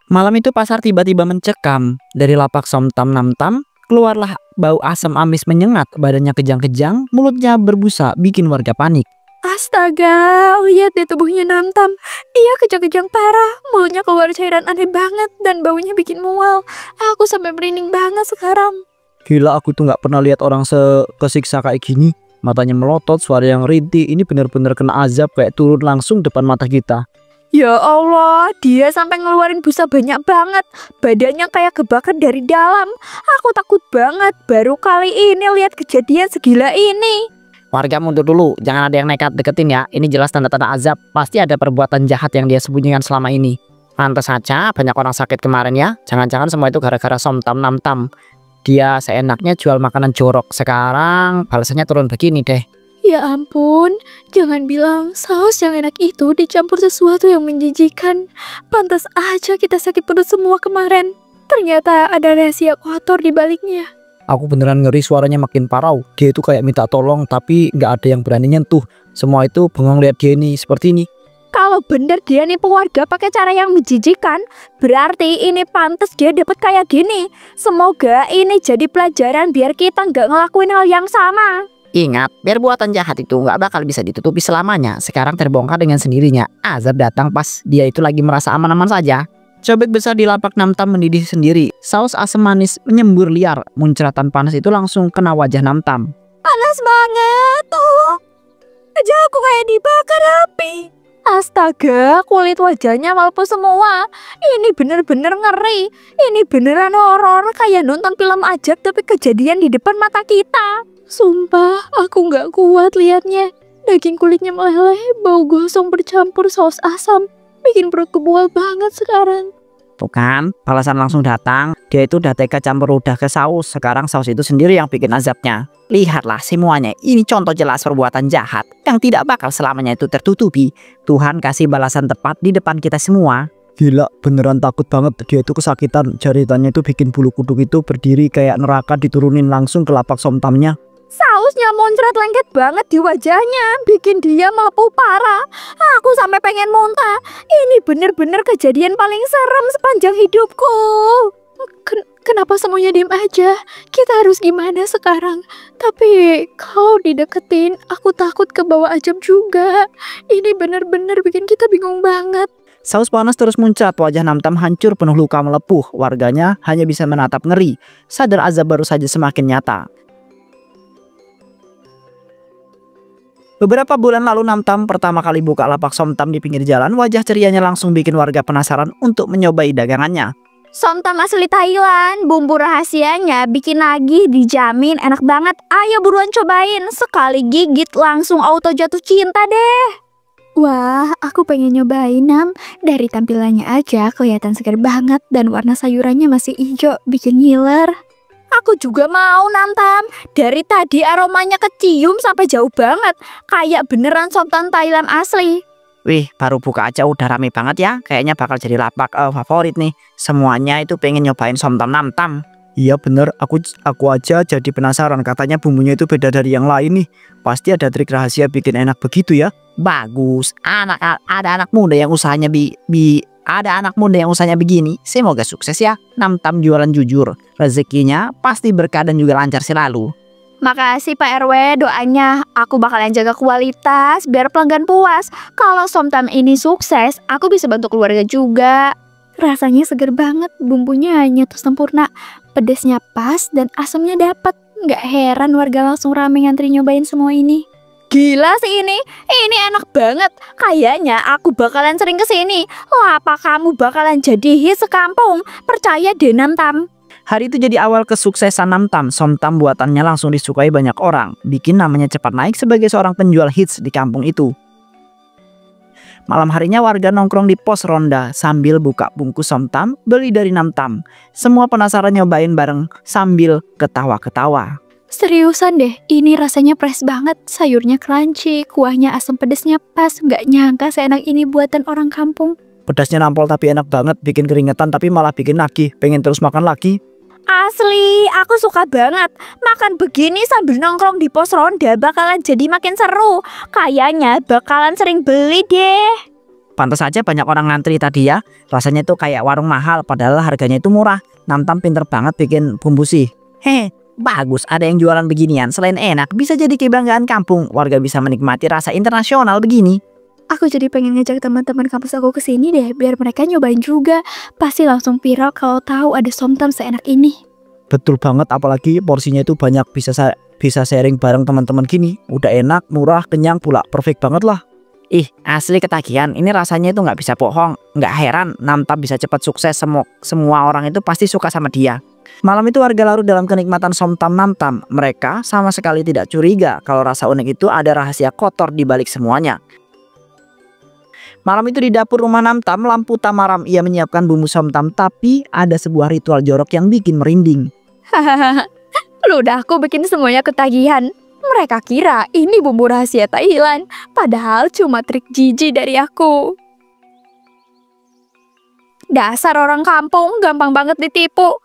Malam itu pasar tiba-tiba mencekam. Dari lapak Somtam Namtam keluarlah bau asam amis menyengat. Badannya kejang-kejang, mulutnya berbusa, bikin warga panik. Astaga, lihat deh tubuhnya Namtam. Dia kejang-kejang parah, mulutnya keluar cairan aneh banget dan baunya bikin mual. Aku sampai merinding banget sekarang. Gila, aku tuh nggak pernah lihat orang kesiksa kayak gini. Matanya melotot, suara yang rintih. Ini bener-bener kena azab kayak turun langsung depan mata kita. Ya Allah, dia sampai ngeluarin busa banyak banget. Badannya kayak kebakar dari dalam. Aku takut banget, baru kali ini lihat kejadian segila ini. Warga mundur dulu, jangan ada yang nekat deketin ya. Ini jelas tanda-tanda azab. Pasti ada perbuatan jahat yang dia sembunyikan selama ini. Pantes saja banyak orang sakit kemarin ya. Jangan-jangan semua itu gara-gara Somtam Namtam. Dia seenaknya jual makanan jorok. Sekarang balasannya turun begini deh. Ya ampun, jangan bilang saus yang enak itu dicampur sesuatu yang menjijikan. Pantas aja kita sakit perut semua kemarin. Ternyata ada rahasia kotor di baliknya. Aku beneran ngeri, suaranya makin parau. Dia itu kayak minta tolong tapi nggak ada yang berani nyentuh. Semua itu bengong lihat dia ini seperti ini. Kalau bener dia nipu warga pakai cara yang menjijikan, berarti ini pantas dia dapat kayak gini. Semoga ini jadi pelajaran biar kita nggak ngelakuin hal yang sama. Ingat, perbuatan jahat itu nggak bakal bisa ditutupi selamanya. Sekarang terbongkar dengan sendirinya. Azab datang pas dia itu lagi merasa aman-aman saja. Cobek besar di lapak Namtam mendidih sendiri. Saus asam manis menyembur liar. Muncratan panas itu langsung kena wajah Namtam. Panas banget tuh. Wajah aku kayak dibakar api. Astaga, kulit wajahnya melepuh semua. Ini bener-bener ngeri. Ini beneran horor kayak nonton film ajaib tapi kejadian di depan mata kita. Sumpah, aku nggak kuat liatnya. Daging kulitnya meleleh, bau gosong bercampur saus asam. Bikin perutku mual banget sekarang. Tuh kan, balasan langsung datang. Dia itu udah tega campur udah ke saus. Sekarang saus itu sendiri yang bikin azabnya. Lihatlah semuanya, ini contoh jelas perbuatan jahat yang tidak bakal selamanya itu tertutupi. Tuhan kasih balasan tepat di depan kita semua. Gila, beneran takut banget. Dia itu kesakitan. Jaritannya itu bikin bulu kuduk itu berdiri kayak neraka, diturunin langsung ke lapak Somtamnya. Sausnya muncrat lengket banget di wajahnya, bikin dia melepuh parah. Aku sampai pengen muntah. Ini bener-bener kejadian paling serem sepanjang hidupku. Kenapa semuanya diem aja? Kita harus gimana sekarang? Tapi kalau dideketin, aku takut kebawa ajab juga. Ini bener-bener bikin kita bingung banget. Saus panas terus muncrat, wajah Namtam hancur penuh luka melepuh. Warganya hanya bisa menatap ngeri. Sadar azab baru saja semakin nyata. Beberapa bulan lalu Namtam pertama kali buka lapak Somtam di pinggir jalan. Wajah cerianya langsung bikin warga penasaran untuk mencobai dagangannya. Somtam asli Thailand, bumbu rahasianya bikin lagi dijamin enak banget. Ayo buruan cobain, sekali gigit langsung auto jatuh cinta deh. Wah, aku pengen nyobain Nam. Dari tampilannya aja kelihatan segar banget dan warna sayurannya masih hijau, bikin ngiler. Aku juga mau Namtam. Dari tadi aromanya kecium sampai jauh banget. Kayak beneran Somtam Thailand asli. Wih, baru buka aja udah rame banget ya. Kayaknya bakal jadi lapak favorit nih. Semuanya itu pengen nyobain Somtam Namtam. Iya bener, aku aja jadi penasaran. Katanya bumbunya itu beda dari yang lain nih. Pasti ada trik rahasia bikin enak begitu ya. Bagus. Ada anak muda yang usahanya ada anak muda yang usahanya begini. Semoga sukses ya. Namtam jualan jujur. Rezekinya pasti berkah dan juga lancar selalu. Makasih Pak RW doanya. Aku bakalan jaga kualitas biar pelanggan puas. Kalau Somtam ini sukses, aku bisa bantu keluarga juga. Rasanya seger banget, bumbunya hanya sempurna. Pedasnya pas dan asamnya dapat. Nggak heran warga langsung rame ngantri nyobain semua ini. Gila sih ini enak banget. Kayaknya aku bakalan sering kesini. Apa kamu bakalan jadi hits sekampung? Percaya deh Namtam. Hari itu jadi awal kesuksesan Namtam. Somtam buatannya langsung disukai banyak orang. Bikin namanya cepat naik sebagai seorang penjual hits di kampung itu. Malam harinya warga nongkrong di pos ronda sambil buka bungkus Somtam beli dari Namtam. Semua penasaran nyobain bareng sambil ketawa-ketawa. Seriusan deh, ini rasanya fresh banget. Sayurnya crunchy, kuahnya asam pedesnya pas. Nggak nyangka seenak ini buatan orang kampung. Pedasnya nampol tapi enak banget. Bikin keringetan tapi malah bikin nagih. Pengen terus makan lagi. Asli, aku suka banget. Makan begini sambil nongkrong di pos ronda bakalan jadi makin seru. Kayaknya bakalan sering beli deh. Pantas saja banyak orang ngantri tadi ya. Rasanya itu kayak warung mahal padahal harganya itu murah. Namtam pinter banget bikin bumbu sih. Heh, bagus ada yang jualan beginian. Selain enak, bisa jadi kebanggaan kampung. Warga bisa menikmati rasa internasional begini. Aku jadi pengen ngajak teman-teman kampus aku ke sini deh, biar mereka nyobain juga. Pasti langsung viral kalau tahu ada somtam seenak ini. Betul banget, apalagi porsinya itu banyak, bisa sharing bareng teman-teman gini. Udah enak, murah, kenyang pula, perfect banget lah. Ih, asli ketagihan. Ini rasanya itu nggak bisa bohong. Nggak heran Namtam bisa cepat sukses. Semua orang itu pasti suka sama dia. Malam itu warga larut dalam kenikmatan somtam Namtam. Mereka sama sekali tidak curiga kalau rasa unik itu ada rahasia kotor di balik semuanya. Malam itu di dapur rumah Namtam, lampu tamaram. Ia menyiapkan bumbu somtam, tapi ada sebuah ritual jorok yang bikin merinding. Hahaha, ludahku bikin semuanya ketagihan. Mereka kira ini bumbu rahasia Thailand, padahal cuma trik jijik dari aku. Dasar orang kampung, gampang banget ditipu.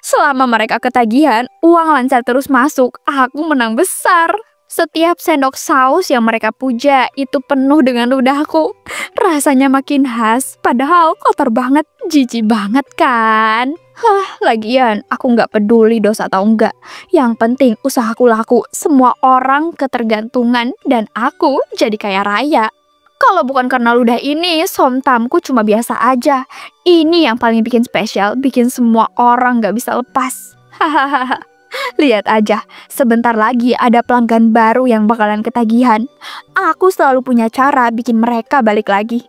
Selama mereka ketagihan, uang lancar terus masuk. Aku menang besar. Setiap sendok saus yang mereka puja itu penuh dengan ludahku. Rasanya makin khas, padahal kotor banget, jijik banget kan? Lagian aku nggak peduli dosa atau enggak. Yang penting usahaku laku, semua orang ketergantungan, dan aku jadi kaya raya. Kalau bukan karena ludah ini, somtamku cuma biasa aja. Ini yang paling bikin spesial, bikin semua orang nggak bisa lepas. Hahaha. Lihat aja, sebentar lagi ada pelanggan baru yang bakalan ketagihan. Aku selalu punya cara bikin mereka balik lagi.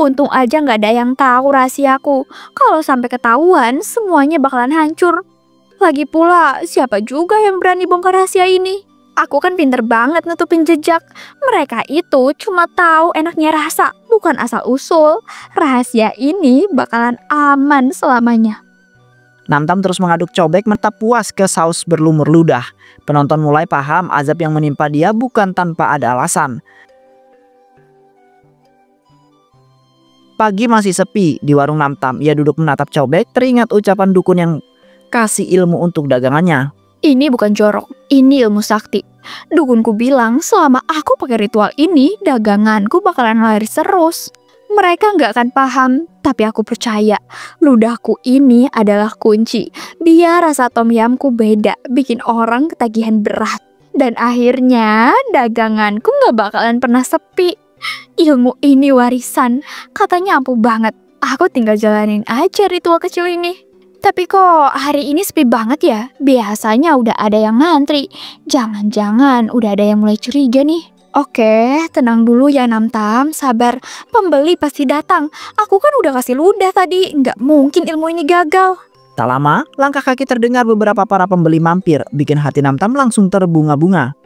Untung aja nggak ada yang tahu rahasiaku. Kalau sampai ketahuan, semuanya bakalan hancur. Lagi pula, siapa juga yang berani bongkar rahasia ini? Aku kan pinter banget nutupin jejak. Mereka itu cuma tahu enaknya rasa, bukan asal-usul. Rahasia ini bakalan aman selamanya. Namtam terus mengaduk cobek, mentap puas ke saus berlumur ludah. Penonton mulai paham azab yang menimpa dia bukan tanpa ada alasan. Pagi masih sepi di warung Namtam. Ia duduk menatap cobek, teringat ucapan dukun yang kasih ilmu untuk dagangannya. Ini bukan jorok, ini ilmu sakti. Dukunku bilang selama aku pakai ritual ini, daganganku bakalan laris terus. Mereka nggak akan paham, tapi aku percaya. Ludahku ini adalah kunci. Biar rasa tom yamku beda, bikin orang ketagihan berat. Dan akhirnya daganganku nggak bakalan pernah sepi. Ilmu ini warisan, katanya ampuh banget. Aku tinggal jalanin aja ritual kecil ini. Tapi kok hari ini sepi banget ya? Biasanya udah ada yang ngantri. Jangan-jangan udah ada yang mulai curiga nih. Oke, tenang dulu ya Namtam, sabar. Pembeli pasti datang. Aku kan udah kasih ludah tadi, nggak mungkin ilmu ini gagal. Tak lama, langkah kaki terdengar beberapa para pembeli mampir, bikin hati Namtam langsung terbunga-bunga.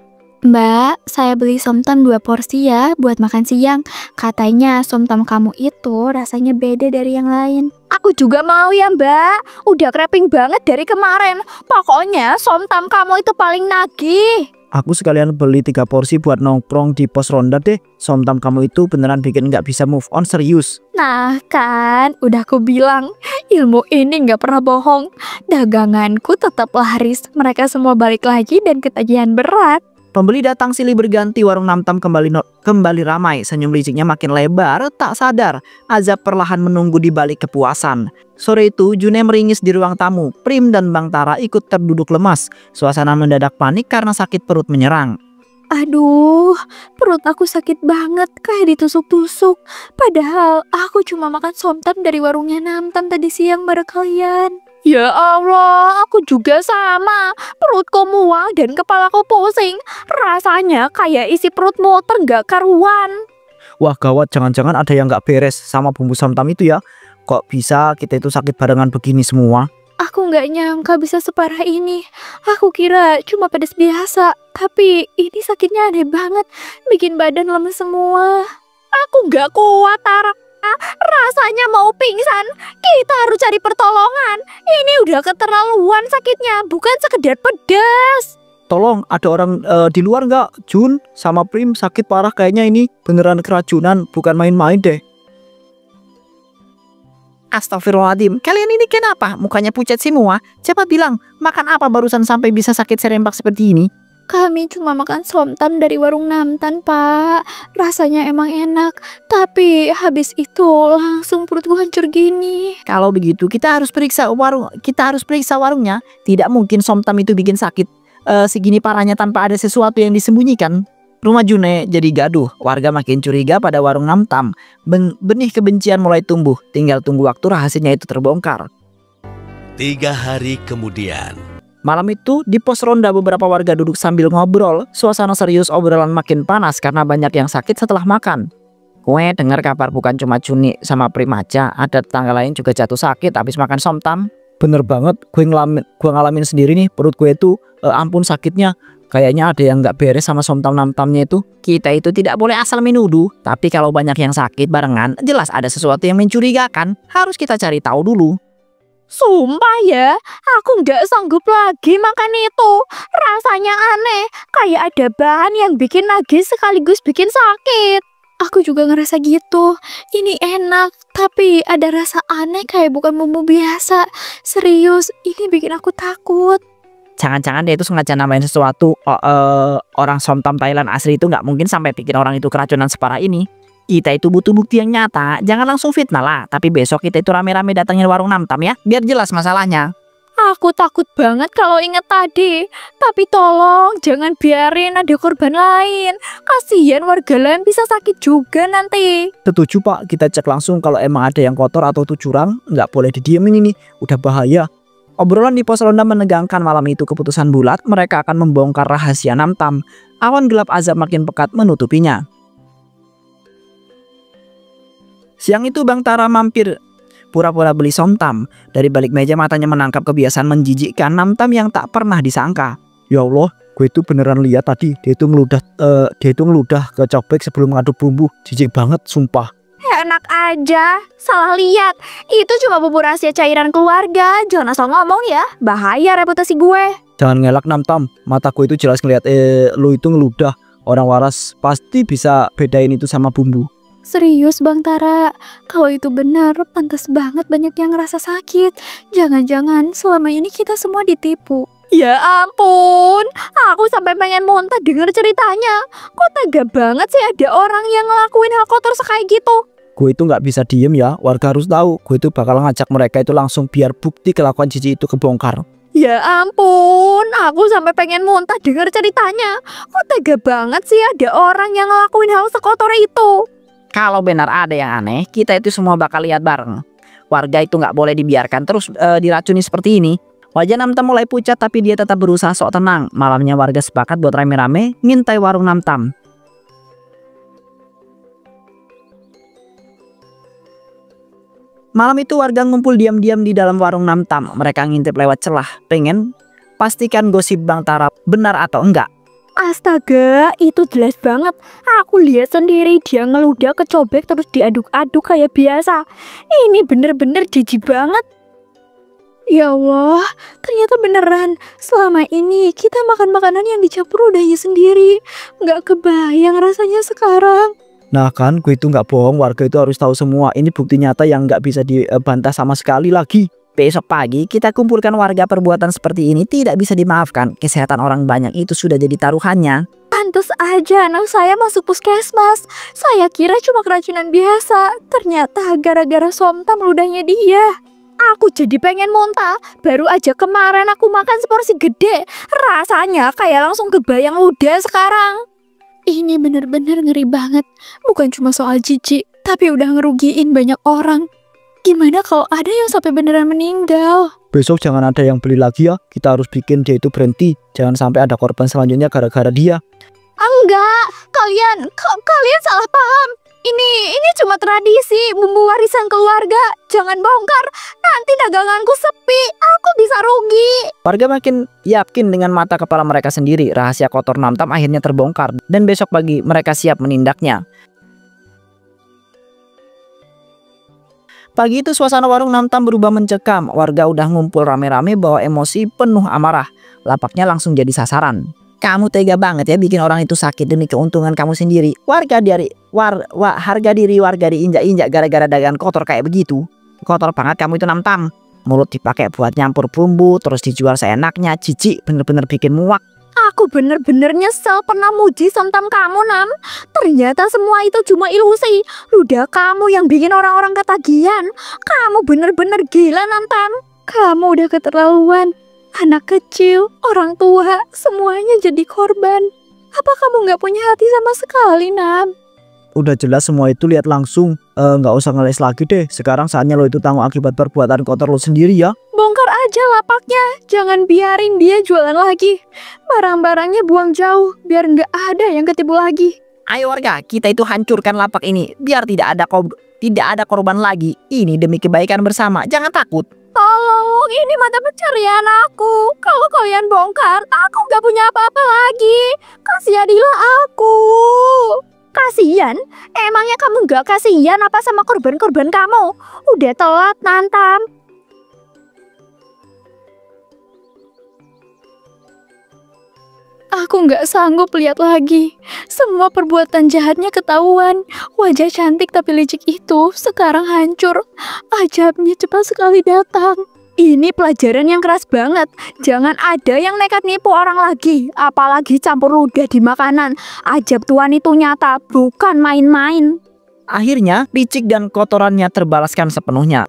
Mbak, saya beli somtam 2 porsi ya buat makan siang. Katanya somtam kamu itu rasanya beda dari yang lain. Aku juga mau ya mbak, udah craving banget dari kemarin. Pokoknya somtam kamu itu paling nagih. Aku sekalian beli 3 porsi buat nongkrong di pos ronda deh. Somtam kamu itu beneran bikin nggak bisa move on, serius. Nah kan, udah aku bilang, ilmu ini nggak pernah bohong. Daganganku tetap laris, mereka semua balik lagi dan ketagihan berat. Pembeli datang silih berganti, warung Namtam kembali ramai. Senyum liciknya makin lebar, tak sadar azab perlahan menunggu di balik kepuasan. Sore itu June meringis di ruang tamu. Prim dan Bang Tara ikut terduduk lemas. Suasana mendadak panik karena sakit perut menyerang. Aduh, perut aku sakit banget, kayak ditusuk-tusuk. Padahal aku cuma makan somtam dari warungnya Namtam tadi siang bareng kalian. Ya Allah, aku juga sama. Perutku mual dan kepalaku pusing. Rasanya kayak isi perut motor gak karuan. Wah gawat, jangan-jangan ada yang nggak beres sama bumbu somtam itu ya. Kok bisa kita itu sakit barengan begini semua? Aku gak nyangka bisa separah ini. Aku kira cuma pedes biasa. Tapi ini sakitnya aneh banget. Bikin badan lemes semua. Aku gak kuat, Tara. Rasanya mau pingsan. Kita harus cari pertolongan. Ini udah keterlaluan sakitnya, bukan sekedar pedas. Tolong, ada orang di luar nggak? Jun sama Prim sakit parah kayaknya, ini beneran keracunan, bukan main-main deh. Astagfirullahaladzim, kalian ini kenapa? Mukanya pucat semua. Cepat bilang, makan apa barusan sampai bisa sakit serempak seperti ini? Kami cuma makan somtam dari warung Namtan, Pak. Rasanya emang enak, tapi habis itu langsung perut gua hancur gini. Kalau begitu kita harus periksa warungnya. Tidak mungkin somtam itu bikin sakit segini parahnya tanpa ada sesuatu yang disembunyikan. Rumah June jadi gaduh, warga makin curiga pada warung Namtam. Benih kebencian mulai tumbuh, tinggal tunggu waktu rahasianya itu terbongkar. 3 hari kemudian. Malam itu di pos ronda beberapa warga duduk sambil ngobrol. Suasana serius, obrolan makin panas karena banyak yang sakit setelah makan. Gue dengar kabar bukan cuma Juni sama Prim aja, ada tetangga lain juga jatuh sakit habis makan somtam. Bener banget, gue ngalamin sendiri nih, perut gue itu ampun sakitnya. Kayaknya ada yang nggak beres sama somtam namtamnya itu. Kita itu tidak boleh asal menuduh, tapi kalau banyak yang sakit barengan, jelas ada sesuatu yang mencurigakan. Harus kita cari tahu dulu. Sumpah ya, aku nggak sanggup lagi makan itu. Rasanya aneh, kayak ada bahan yang bikin nagih sekaligus bikin sakit. Aku juga ngerasa gitu. Ini enak, tapi ada rasa aneh kayak bukan bumbu biasa. Serius, ini bikin aku takut. Jangan-jangan dia itu sengaja nambahin sesuatu. Orang somtam Thailand asli itu nggak mungkin sampai bikin orang itu keracunan separah ini. Kita itu butuh bukti yang nyata. Jangan langsung fitnah lah. Tapi besok kita itu rame-rame datangin warung Namtam ya, biar jelas masalahnya. Aku takut banget kalau inget tadi. Tapi tolong jangan biarin ada korban lain. Kasihan warga lain bisa sakit juga nanti. Setuju Pak, kita cek langsung kalau emang ada yang kotor atau itu curang. Nggak boleh didiemin ini, udah bahaya. Obrolan di pos ronda menegangkan. Malam itu keputusan bulat, mereka akan membongkar rahasia Namtam. Awan gelap azab makin pekat menutupinya. Siang itu Bang Tara mampir pura-pura beli somtam. Dari balik meja matanya menangkap kebiasaan menjijikkan Namtam yang tak pernah disangka. Ya Allah, gue itu beneran lihat tadi dia itu ngeludah ke cobek sebelum ngaduk bumbu. Jijik banget, sumpah. Enak aja, salah lihat. Itu cuma bumbu rahasia cairan keluarga. Jangan asal ngomong ya, bahaya reputasi gue. Jangan ngelak Namtam, mata gue itu jelas ngeliat lu itu ngeludah. Orang waras pasti bisa bedain itu sama bumbu. Serius Bang Tara, kalau itu benar, pantas banget banyak yang ngerasa sakit. Jangan-jangan selama ini kita semua ditipu. Ya ampun, aku sampai pengen muntah denger ceritanya. Kok tega banget sih ada orang yang ngelakuin hal kotor kayak gitu. Gue itu nggak bisa diem ya, warga harus tahu. Gue itu bakal ngajak mereka itu langsung biar bukti kelakuan cici itu kebongkar. Ya ampun, aku sampai pengen muntah denger ceritanya. Kok tega banget sih ada orang yang ngelakuin hal sekotor itu. Kalau benar ada yang aneh, kita itu semua bakal lihat bareng. Warga itu nggak boleh dibiarkan terus diracuni seperti ini. Wajah Namtam mulai pucat tapi dia tetap berusaha sok tenang. Malamnya warga sepakat buat rame-rame ngintai warung Namtam. Malam itu warga ngumpul diam-diam di dalam warung Namtam. Mereka ngintip lewat celah, pengen pastikan gosip Bang Tara benar atau enggak. Astaga, itu jelas banget. Aku lihat sendiri dia ngeludah ke cobek terus diaduk-aduk kayak biasa. Ini bener-bener jijik banget. Ya Allah, ternyata beneran. Selama ini kita makan makanan yang dicampur udahnya sendiri. Nggak kebayang rasanya sekarang. Nah kan, gue itu nggak bohong, warga itu harus tahu semua. Ini bukti nyata yang nggak bisa dibantah sama sekali lagi. Besok pagi kita kumpulkan warga. Perbuatan seperti ini tidak bisa dimaafkan. Kesehatan orang banyak itu sudah jadi taruhannya. Pantes aja anak saya masuk puskesmas. Saya kira cuma keracunan biasa. Ternyata gara-gara somtam ludahnya dia. Aku jadi pengen muntah. Baru aja kemarin aku makan seporsi gede. Rasanya kayak langsung kebayang ludah sekarang. Ini bener-bener ngeri banget. Bukan cuma soal jijik, tapi udah ngerugiin banyak orang. Gimana kalau ada yang sampai beneran meninggal? Besok jangan ada yang beli lagi ya. Kita harus bikin dia itu berhenti. Jangan sampai ada korban selanjutnya gara-gara dia. Enggak, kalian salah paham. Ini cuma tradisi, bumbu warisan keluarga. Jangan bongkar, nanti daganganku sepi. Aku bisa rugi. Warga makin yakin dengan mata kepala mereka sendiri. Rahasia kotor Namtam akhirnya terbongkar. Dan besok pagi mereka siap menindaknya. Pagi itu suasana warung Namtam berubah mencekam. Warga udah ngumpul rame-rame bawa emosi penuh amarah. Lapaknya langsung jadi sasaran. Kamu tega banget ya bikin orang itu sakit demi keuntungan kamu sendiri. Harga diri warga diinjak-injak gara-gara dagangan kotor kayak begitu. Kotor banget kamu itu Namtam. Mulut dipakai buat nyampur bumbu terus dijual seenaknya. Jijik, bener-bener bikin muak. Aku bener-bener nyesel pernah muji Somtam kamu, Nam. Ternyata semua itu cuma ilusi. Ludah kamu yang bikin orang-orang ketagihan. Kamu bener-bener gila, Nam. Kamu udah keterlaluan. Anak kecil, orang tua, semuanya jadi korban. Apa kamu nggak punya hati sama sekali, Nam? Udah jelas semua itu, lihat langsung. Nggak usah ngeles lagi deh. Sekarang saatnya lo itu tanggung akibat perbuatan kotor lo sendiri ya. Bongkar aja lapaknya. Jangan biarin dia jualan lagi. Barang-barangnya buang jauh, biar nggak ada yang ketipu lagi. Ayo warga, kita itu hancurkan lapak ini biar tidak ada korban lagi. Ini demi kebaikan bersama. Jangan takut. Tolong, ini mata pencarian aku. Kalau kalian bongkar, aku nggak punya apa-apa lagi. Kasihanilah aku. Kasihan? Emangnya kamu nggak kasihan apa sama korban-korban kamu? Udah telat, Nantam. Aku nggak sanggup lihat lagi. Semua perbuatan jahatnya ketahuan. Wajah cantik tapi licik itu sekarang hancur. Ajabnya cepat sekali datang. Ini pelajaran yang keras banget. Jangan ada yang nekat nipu orang lagi. Apalagi campur ludah di makanan. Ajab Tuhan itu nyata, bukan main-main. Akhirnya, licik dan kotorannya terbalaskan sepenuhnya.